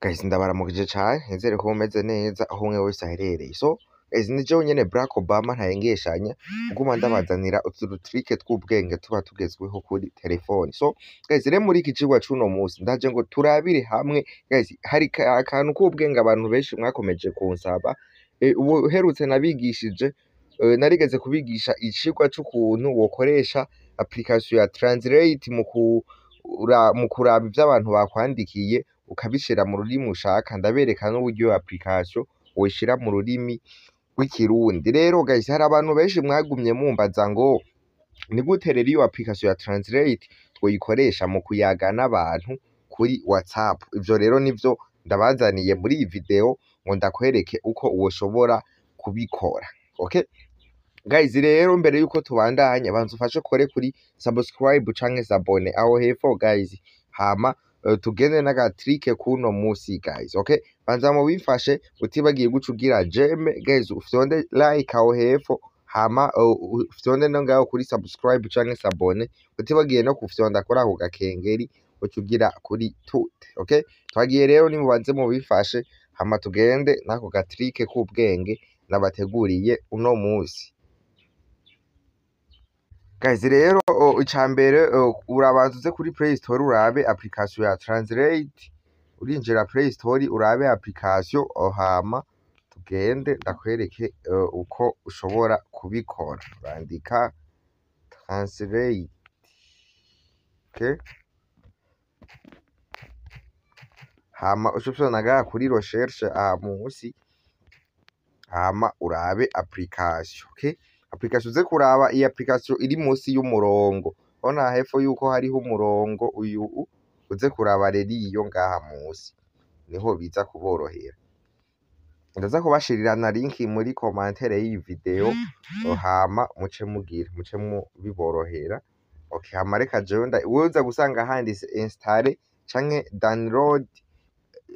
Guys, ndabaramukije cane nizere ko mumeze neza aho umwe wese aherereye. So guys, ni jewe nyene Barack Obama ntayengeshanya kuguma ndabazanira utu trike tw'ubwenge tuba tugezweho kuri telefoni. So guys, rero muri iki cigwa c'uno musi ndaje ngo turabire hamwe guys, hari akantu k'ubwenge abantu benshi mwakomeje kunsaba. Ubuherutse nabigishije, narigeze kubigisha icigwa c'ukuntu wokoresha application ya Translate mu kuraba ivyo abantu bakwandikiye ukabishira mu rurimi ushaka. Ndabereka n'uburyo iyo application woyishira mu rurimi rw'ikirundi. Rero guys, hari abantu benshi mwagumye mumbaza ngo ni gute rero iyo application ya Translate twoyikoresha mu kuyaga n'abantu kuri WhatsApp. Ivyo rero nivyo ndabazaniye muri iyi video ngo ndakwereke uko woshobora kubikora. Okay guys, rero mbere yuko tubandanya banza ufashe kore kuri subscribe canke s'abone aho hepfo guys, hama tugende n'agatrike kuno musi guys. Okay, banza mu bifashe utibagiye guca ugira jeme guys, ufyonde like aho hepfo, hama ufyonde no ngaho kuri subscribe canke s'abone, utibagiye no kufyonda kuri ako gakengeri uca ugira kuri tute. Okay, twagiye rero nimubanze mu bifashe, hama tugende n'ako gatrike k'ubwenge nabateguriye uno musi. Guys, rero icambere urabanza uze kuri Play Store urabe application ya Translate, urinjira Play Store urabe application, hama tugende ndakwereke uko ushobora kubikora. Urandika Translate. Okay, hama ushobora kuri recherche aha musi, hama urabe application. Okay, application uze kuraba iyi application iri musi y'umurongo, ona hepfo yuko hariho umurongo uyu, uze kuraba rero iyo ngaha musi niho biza kuborohera. Ndaza kubashirira na link muri commentaire y'iyi video, hama muce biborohera. Okay, hama reka jewe uza gusanga handitse install canke download,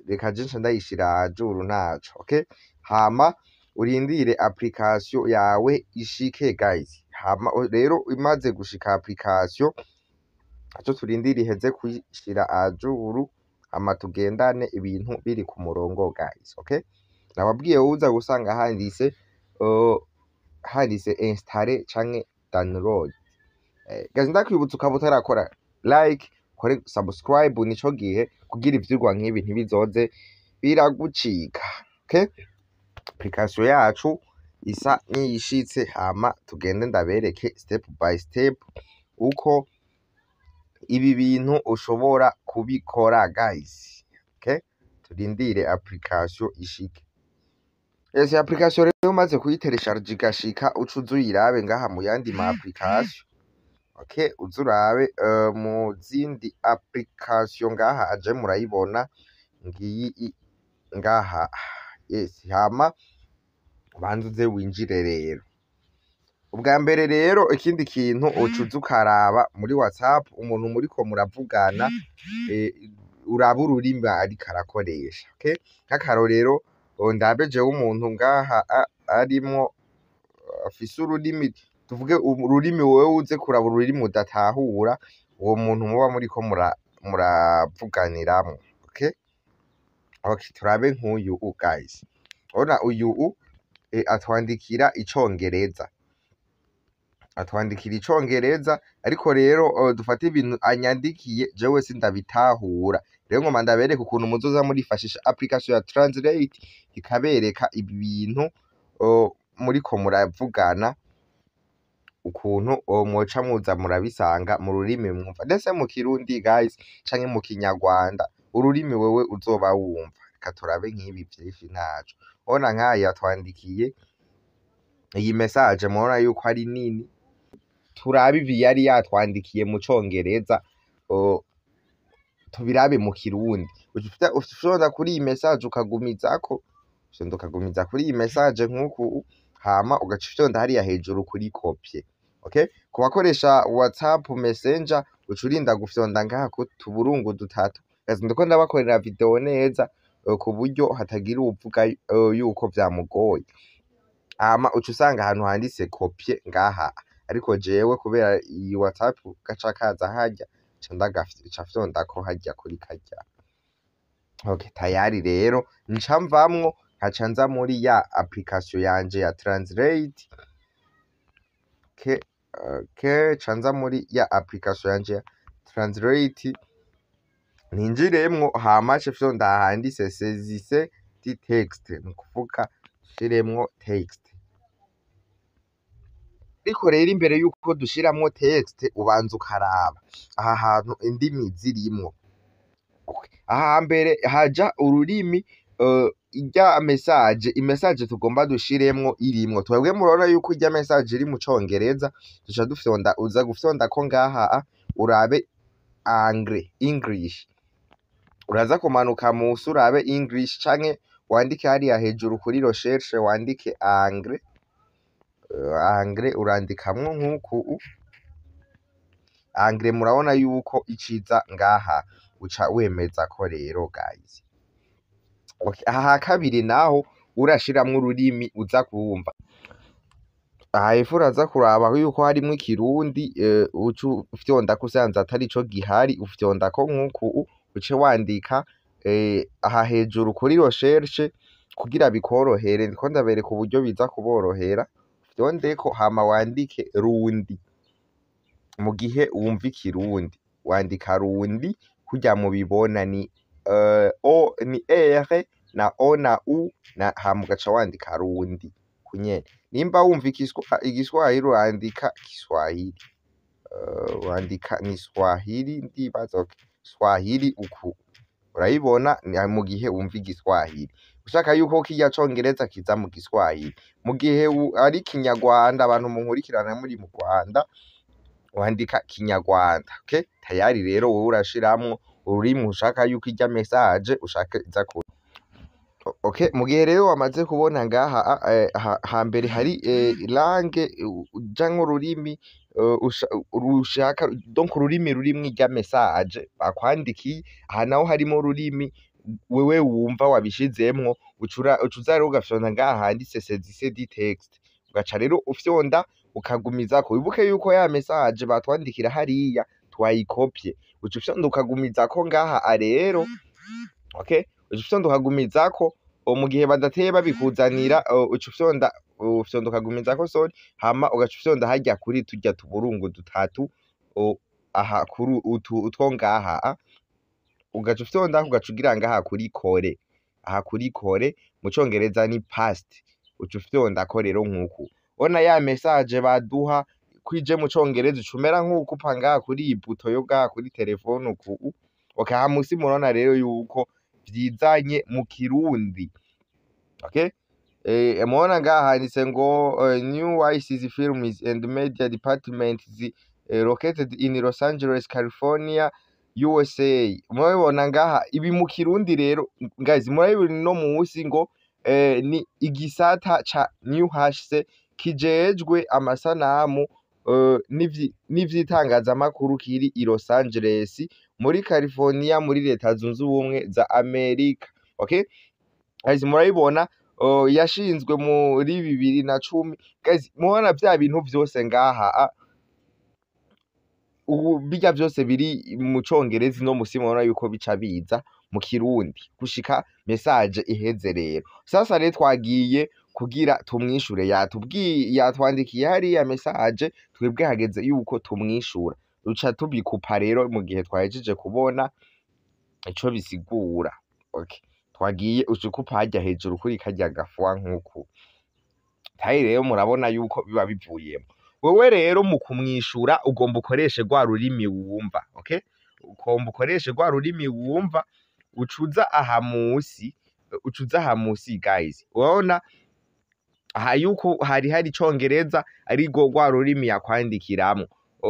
reka je ndayishira ajuru naco. Okay, hama urindire application yawe ishike guys. Hama rero imaze gushika application, aco turindire iheze kuyishira ajuru, hama tugendane ibintu biri ku murongo guys. Okay, nababwiye uza gusanga handitse install canke download. Guys, ndakwibutsa ukaba utarakora like, kore subscribe nico gihe kugira ivyigwa nk'ibi ntibizoze biragucika. Okay, application yacu isa niyishitse, hama tugende ndabereke step by step uko ibi bintu ushobora kubikora guys. Okay, turindire application ishike. Yes, application rero umaze kuyiteresharge igashika, ucuza uyirabe ngaha mu yandi ma application. Okay, uzurabe mu zindi application ngaha aje murayibona ngiyi ngaha. Yes, hama banza uze winjire rero. Ubwa mbere rero ikindi kintu ucuza ukaraba muri WhatsApp umuntu muriko muravugana, uraba ururimi ariko arakoresha. Okay, nk'akarorero ndabe jewe umuntu ngaha arimwo afise ururimi, tuvuge ururimi wewe uze kuraba ururimi udatahura, uwo muntu muba muriko muravuganiramwo. Okay, okay, turabe nk'uyu guys. Ona uyu atwandikira icongereza, ariko rero dufate ibintu anyandikiye jewe sindabitahura. Rero ngoma ndabereka ukuntu muzoza murifashisha application ya Translate ikabereka ibi bintu muriko muravugana, ukuntu mwoca muza murabisanga mu rurimi mwumva, ndetse mu Kirundi guys canke mu Kinyarwanda, ururimi wewe uzoba wumva. Reka turabe nk'ibi vyinshi ntaco. Ona nk'aya yatwandikiye iyi message, mubona yuko ari nini. Turabe ivi yari yatwandikiye mu congereza, tubirabe mu Kirundi. Ushobora kuri iyi message ukagumizako, ukagumiza kuri iyi message nk'uku, hama ugaca ufyonda hariya hejuru kuri copy. Okay, ku bakoresha WhatsApp Messenger ucurinda gufyonda ngaha ku tuburungu dutatu. Ndiko ndabakorera video neza ku buryo hatagira uvuga yuko vyamugoye. Hama uca usanga ahantu handitse copy ngaha, ariko jewe kubera iyi WhatsApp gaca kaza harya, ca fyondako harya kuri karya. Okay, tayari rero nca mvamwo nkaca nza muri ya application yanje ya Translate. Ca nza muri ya application yanje ya Translate ninjiremwo, hama nce fyonda ahanditse saisissez du texte, ni ukuvuga nshiremwo text. Ariko rero imbere yuko dushiramwo text ubanza ukaraba aha hantu indimi zirimwo. Aha mbere haja ururimi irya imessage tugomba dushiremwo irimwo. Twebwe murabona yuko irya message iri mu Congereza, duca dufyonda, uza gufyondako ngaha urabe English. Uraza kumanuka musi urabe English canke wandike hariya hejuru kuri recherche wandike anglais. Anglais urandikamwo nk'uku anglais, murabona yuko iciza ngaha uca wemeza ko rero guys. Okay, aha kabiri naho urashiramwo ururimi uza kuwumva. Aha hepfo uraza kuraba yuko harimwo ikirundi, uca ufyondako usanze atarico gihari ufyondako nk'uku uce wandika aha hejuru kuri recherche kugira bikorohere. Ndiko ndabereka uburyo biza kuborohera. Ufyondeko hama wandike rundi. Mu gihe wumva ikirundi wandika rundi kurya mubibona ni o ni r na o na u na hama ugaca wandika rundi kunyene. Nimba wumva igiswahili urandika Kiswahili, wandika ni Swahili ndibaza. Okay, Swahili uku urayibona mu gihe wumva igiswahili. Ushaka yuko kirya Congereza kiza mu Giswahili, mu gihe ari Kinyarwanda, abantu munkurikirana muri mu Rwanda wandika Kinyarwanda. Okay, tayari rero wowe urashiramwo ururimi ushaka yuko irya message ushaka iza ku. Okay, mu gihe rero wamaze kubona ngaha hambere hari langue canke ururimi ushaka, donc ururimi rurimwo irya message bakwandikiye. Aha naho harimo ururimi wewe wumva wabishizemwo, ucuza rero ugafyonda ngaha handitse saisissez du texte, ugaca rero ufyonda ukagumizako. Wibuke yuko ya message batwandikira hariya twayikopye, uca ufyonda ukagumizako ngaha rero. Okay, uca ufyonda ukagumizako, mu gihe badateye babikuzanira uca ufyonda ukagumizako sorry, hama ugaca ufyonda harya kuri turya tuburungu dutatu aha kuri utwo ngaha, ugaca ufyonda ugaca ugira ngaha kuri kore. Aha kuri kore mu Congereza ni past, uca ufyondako rero nk'uku. Ona ya message baduha kwije mu Congereza ucumera nk'uko upa ngaha kuri iyi buto yo ngaha kuri telefone uku. Okay, aha musi murabona rero yuko vyizanye mu Kirundi. Okay, murabona ngaha handitse ngo New ICC Films and Media Department located in Los Angeles, California, USA. Murabibona ngaha ibi mu Kirundi rero guys, murabibona no musi ngo ni igisata ca New HC kijejwe amasanamu n'ivyitangazamakuru kiri i Los Angeles muri California muri Leta Zunze Ubumwe za Amerika. Okay guys, murabibona yashinzwe muri 2010. Guys, mubona vya bintu vyose ngaha ubu bijya vyose biri mu Congereza no musi mubona yuko bica biza mu Kirundi gushika message iheze. Rero sasa rero twagiye kugira tumwishure, yatwandikiye hariya message, twebwe hageze yuko tumwishura. Duca tubikupa rero mu gihe twahejeje kubona ico bisigura. Okay, twagiye ucukupa harya hejuru kuri karya gafuwa nk'uku. Tayi rero murabona yuko biba bivuyemo. Wewe rero mu kumwishura ugomba ukoreshe rwa rurimi wumva. Okay, ugomba ukoreshe rwa rurimi wumva, ucuza aha musi guys. Urabona aha yuko hari Congereza ariko rwa rurimi yakwandikiramwo.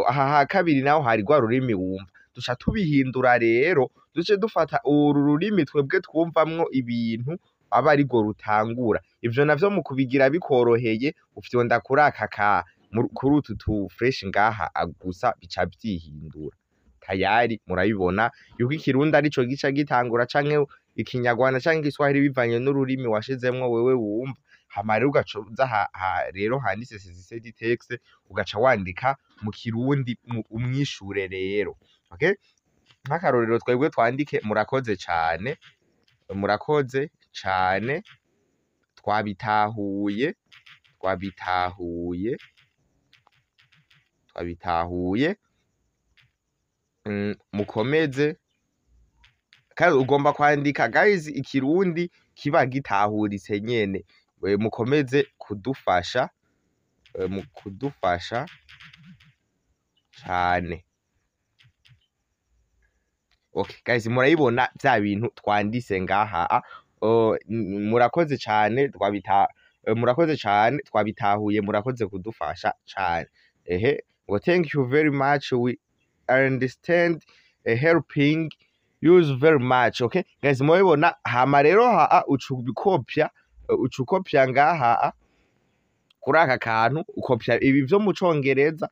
Aha kabiri naho hari rwa rurimi wumva. Duca tubihindura rero, duce dufata uru rurimi twebwe twumvamwo ibintu aba ariko rutangura. Ivyo navyo mu kubigira bikoroheye ufyonda kuri aka kuri utu tu fresh ngaha gusa bica vyihindura. Tayari murabibona yuko Ikirundi arico gica gitangura canke Ikinyarwanda canke Igiswahili bivanye n'ururimi washizemwo wewe wumva. Hama rero ugaca uza rero handitse saisissez du texte, ugaca wandika mu Kirundi umwishure rero. Okay, nk'akarorero twebwe twandike murakoze cane. murakoze cane, twabitahuye mukomeze kandi ugomba kwandika guys ikirundi kiba gitahuritse nyene, mukomeze kudufasha cane. Okay guys, murayibona vya bintu twanditse ngaha, murakoze cane, twabitahuye, murakoze kudufasha cane. Well, thank you very much, we understand helping use very much. Okay guys, murabibona, hama rero ucukopya ngaha kuri aka kantu, ukopya ibi vyo mu Congereza,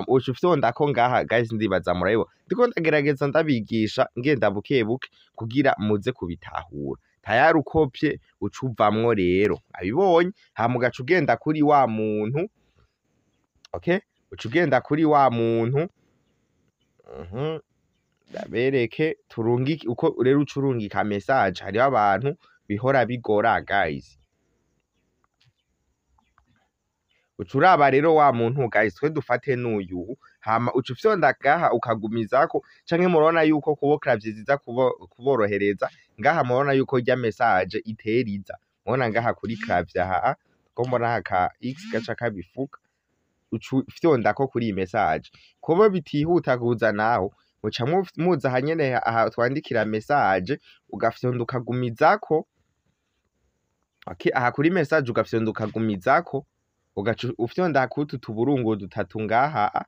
ucufyondako ngaha guys, ndibaza murabibona, ndiko ndagerageza ndabigisha ngenda buke buke kugira muze kubitahura. Tayari ukopye ucuvamwo rero, abibonye, hama ugaca ugenda kuri wa muntu, okay, uca ugenda kuri wa muntu, ndabereke turungike uko rero ucurungika message. Hariho abantu bihora bigora guys, ucuraba rero wa muntu guys, twe dufate n'uyu, hama ucufyonda ngaha ukagumizako, canke murabona yuko kubo clavier ziza kuborohereza ngaha, murabona yuko rya message iteriza, murabona ngaha kuri clavier aha ko mbona aka X gaca kabifuka, ucufyondako kuri iyi message. Kubo bitihuta kuza naho, muca muza hanyene aha twandikira message, ugafyonda ukagumizako, okay, aha kuri message ugafyonda ukagumizako, ugaca ufyonda kutu tuburungu dutatu ngaha,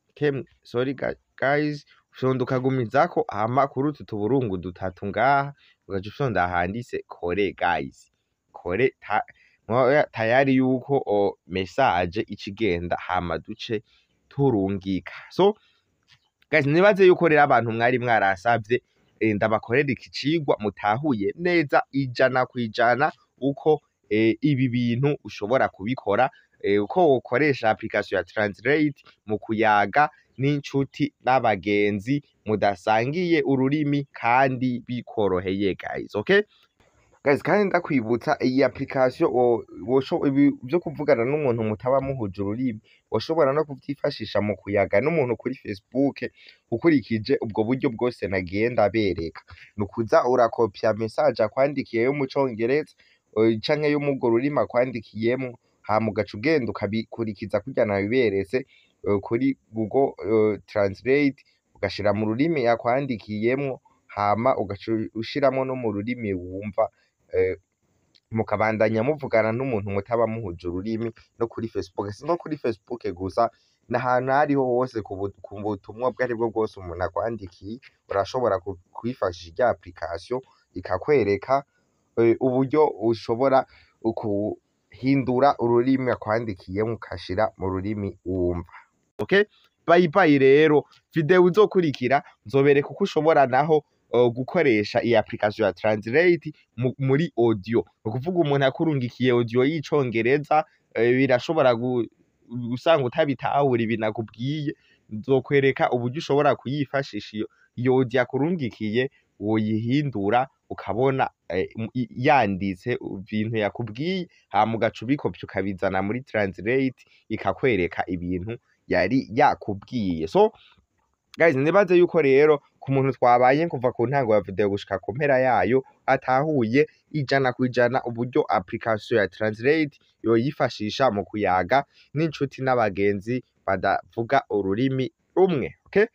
okay, sorry guys, ufyonda ukagumizako, hama kuri utu tuburungu dutatu ngaha, ugaca ufyonda handitse kore guys, kore tayari yuko message icigenda, hama duce turungika. So guys, nibaze yuko rero abantu mwari mwarasavye ndabakorera iki cigwa mutahuye neza 100% uko ibi bintu ushobora kubikora, uko wokoresha application ya Translate mu kuyaga n'inshuti n'abagenzi mudasangiye ururimi kandi bikoroheye guys. Okay guys, kandi ndakwibutsa iyi application byo kuvugana n'umuntu mutaba muhuje ururimi, washobora no kuvyifashisha mu kuyaga n'umuntu kuri Facebook ukurikije ubwo buryo bwose nagiye ndabereka. Nukuza urakopya message akwandikiye yo mu Congereza canke yo mu rurimi akwandikiyemo, hama ugaca ugenda ukabikurikiza kurya nabiberetse kuri Google Translate, ugashira mu rurimi yakwandikiyemo, hama ugaca ushiramo no mu rurimi wumva, mukabandanya muvugana n'umuntu mutaba muhuje ururimi. No kuri Facebook, si no kuri Facebook gusa, n'ahantu hariho hose ku butumwa bwari bwo bwose umuntu akwandikiye, urashobora kwifashisha irya application ikakwereka uburyo ushobora kuhindura ururimi akwandikiyemo ukashira mu rurimi wumva. Okay, bye bye. Rero video uzokurikira nzobereka uko ushobora naho gukoresha iyi application ya Translate muri audio. Ukuvuga umuntu akurungikiye audio y'icongereza, birashobora gusanga utabitahura ibinakubwiye, nzokwereka uburyo ushobora kuyifashisha iyo audio akurungikiye, woyihindura ukabona yanditse ibintu yakubwiye, hama ugaca ubikopya ukabizana muri Translate ikakwereka ibintu yari yakubwiye. So guys, nibaze yuko rero ku muntu twabaye kuva ku ntango ya video gushika ku mpera yayo atahuye 100% uburyo application ya Translate yoyifashisha mu kuyaga n'inshuti n'abagenzi badavuga ururimi rumwe. Okay,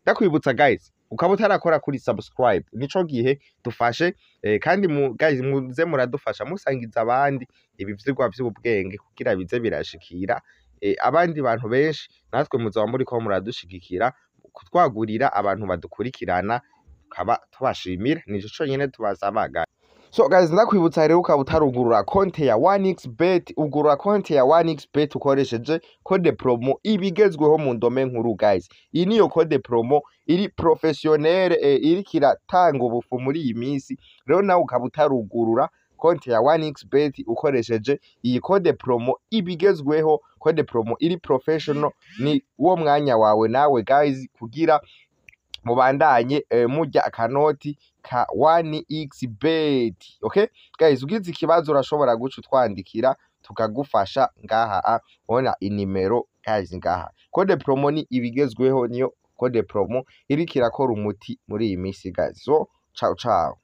ndakwibutsa guys, ukaba utarakora kuri subscribe, nico gihe dufashe, kandi guys muze muradufasha musangiza abandi ibi vyigwa vy'ubwenge kugira bize birashikira abandi bantu benshi, natwe muzaba muri ko muradushigikira kutwagurira abantu badukurikirana, tukaba tubashimira, nico conyene tubasabaga. So guys, ndakwibutsa rero ukaba utarugurura konti ya 1xBet, ugurura konti ya 1xBet ukoresheje code promo ibigezweho mu ndome nkuru guys. Iyi niyo code promo iri professionnel, iri kiratanga ubufu muri iyi minsi. Rero nawe ukaba utarugurura konti ya 1xBet ukoresheje iyi code promo ibigezweho, code promo iri professional, ni wo mwanya wawe nawe guys kugira mubandanye murya akanoti ka 1xbet. Okay guys, ugize ikibazo urashobora guca utwandikira tukagufasha ngaha ubona inimero guys. Ngaha code promo ni ibigezweho, niyo code promo iriko irakora umuti muri iyi minsi guys. So ciao ciao.